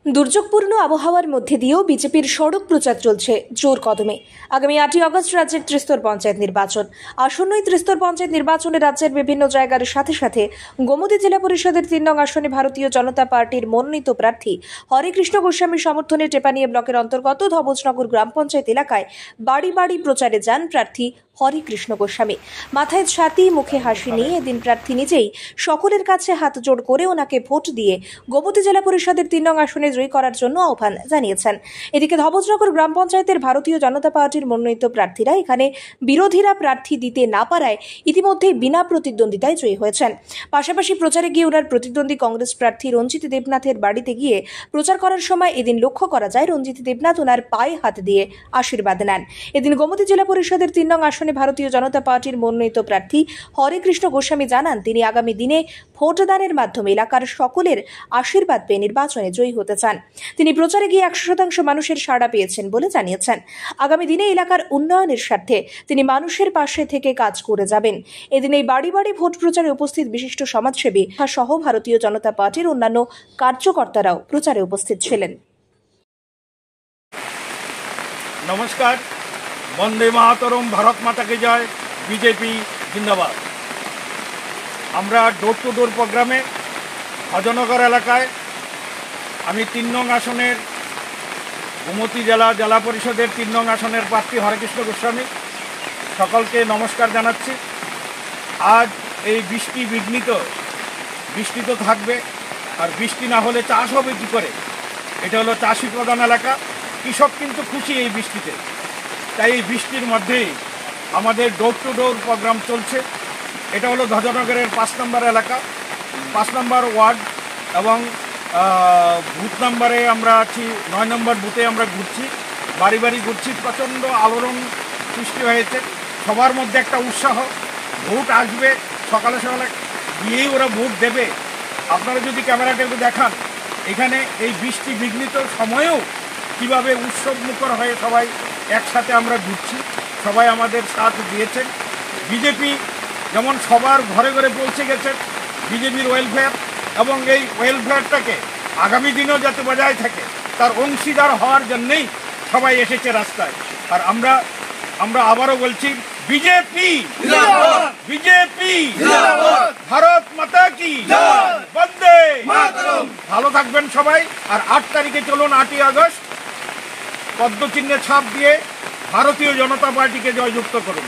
দুর্যোগপূর্ণ আবহাওয়ার মধ্যে দিয়েও বিজেপির সড়ক প্রচার চলছে জোর কদমে। আগামী 8ই আগস্ট রাজ্যের ত্রিস্তর পঞ্চায়েত নির্বাচন। আসন্নই ত্রিস্তর পঞ্চায়েত নির্বাচনে রাজ্যের বিভিন্ন জায়গার সাথে সাথে গোমতী জেলা পরিষদের 3 নং আসনে ভারতীয় জনতা পার্টির মনোনীত প্রার্থী হরেকৃষ্ণ গোস্বামীর সমর্থনে টেপানিয়া ব্লকের অন্তর্গত ধবজনগর গ্রাম পঞ্চায়েত এলাকায় বাড়ি বাড়ি প্রচারে যান প্রার্থী হরেকৃষ্ণ গোস্বামী। মাথায় ছাতি, মুখে হাসি নিয়ে এদিন প্রার্থী নিজেই সকলের কাছে হাত জোড় করে ওনাকে ভোট দিয়ে গোমতী জেলা পরিষদের 3 নং আসনে জয়ী করার জন্য আহ্বান জানিয়েছেন। এদিকে ধবজনগর গ্রাম পঞ্চায়েতের ভারতীয় জনতা পার্টির মনোনীত প্রার্থীরা এখানে বিরোধীরা প্রার্থী দিতে না পারায় ইতিমধ্যেই বিনা প্রতিদ্বন্দ্বিতায় জয়ী হয়েছেন। পাশাপাশি প্রচারে গিয়ে ওনার প্রতিদ্বন্দ্বী কংগ্রেস প্রার্থী রঞ্জিত দেবনাথের বাড়িতে গিয়ে প্রচার করার সময় এদিন লক্ষ্য করা যায় রঞ্জিত দেবনাথ ওনার পায়ে হাত দিয়ে আশীর্বাদ নেন। এদিন গোমতী জেলা পরিষদের 3 নং আসনে ভারতীয় জনতা পার্টির মনোনীত প্রার্থী হরেকৃষ্ণ গোস্বামী জানান তিনি আগামী দিনে ভোটদানের মাধ্যমে এলাকার সকলের আশীর্বাদ পেয়ে নির্বাচনে জয়ী হতে চান। তিনি প্রচারে গিয়ে 100% মানুষের সাড়া পেয়েছেন বলে জানিয়েছেন। আগামী দিনে এলাকার উন্নয়নের স্বার্থে তিনি মানুষের পাশে থেকে কাজ করে যাবেন। এদিন এই বাড়ি বাড়ি ভোট প্রচারে উপস্থিত বিশিষ্ট সমাজসেবী সহ ভারতীয় জনতা পার্টির অন্যান্য কার্যকর্তারাও প্রচারে উপস্থিত ছিলেন। নমস্কার, বন্দে মাতরম, ভারত মাতাকে জয়, বিজেপি জিন্দাবাদ। আমরা ডোর টু ডোর প্রোগ্রামে ভজনগর এলাকায় আমি 3 নং আসনের গোমতী জেলা পরিষদের 3 নং আসনের প্রার্থী হরেকৃষ্ণ গোস্বামী সকলকে নমস্কার জানাচ্ছি। আজ এই বৃষ্টি তো থাকবে, আর বৃষ্টি না হলে চাষ হবে কী করে? এটা হলো চাষি প্রধান এলাকা, কৃষক কিন্তু খুশি এই বৃষ্টিতে। তাই এই বৃষ্টির মধ্যেই আমাদের ডোর টু ডোর প্রোগ্রাম চলছে। এটা হলো ধজনগরের 5 নম্বর এলাকা, 5 নম্বর ওয়ার্ড এবং বুথ নাম্বারে আমরা আছি 9 নম্বর বুথে আমরা ঘুরছি, বাড়ি বাড়ি ঘুরছি। প্রচণ্ড আলোড়ন সৃষ্টি হয়েছে, সবার মধ্যে একটা উৎসাহ। ভোট আসবে, সকালে সকালে গিয়েই ওরা ভোট দেবে। আপনারা যদি ক্যামেরাটা একটু দেখান, এখানে এই বৃষ্টি বিঘ্নিত সময়েও কীভাবে উৎসব মুখর হয়ে সবাই একসাথে আমরা ঘুরছি, সবাই আমাদের সাথ দিয়েছেন। বিজেপি যেমন সবার ঘরে ঘরে পৌঁছে গেছে, বিজেপির ওয়েলফেয়ার এবং এই ওয়েলফেয়ারটাকে আগামী দিনেও যাতে বজায় থাকে তার অংশীদার হওয়ার জন্যেই সবাই এসেছে রাস্তায়। আর আমরা আবারও বলছি, বিজেপি বিজেপি, ভারত মাতা কি, বন্দে মাতরম। ভালো থাকবেন সবাই। আর 8 তারিখে চলুন, 8ই আগস্ট পদ্মচিহ্নে ছাপ দিয়ে ভারতীয় জনতা পার্টিকে জয়যুক্ত করুন।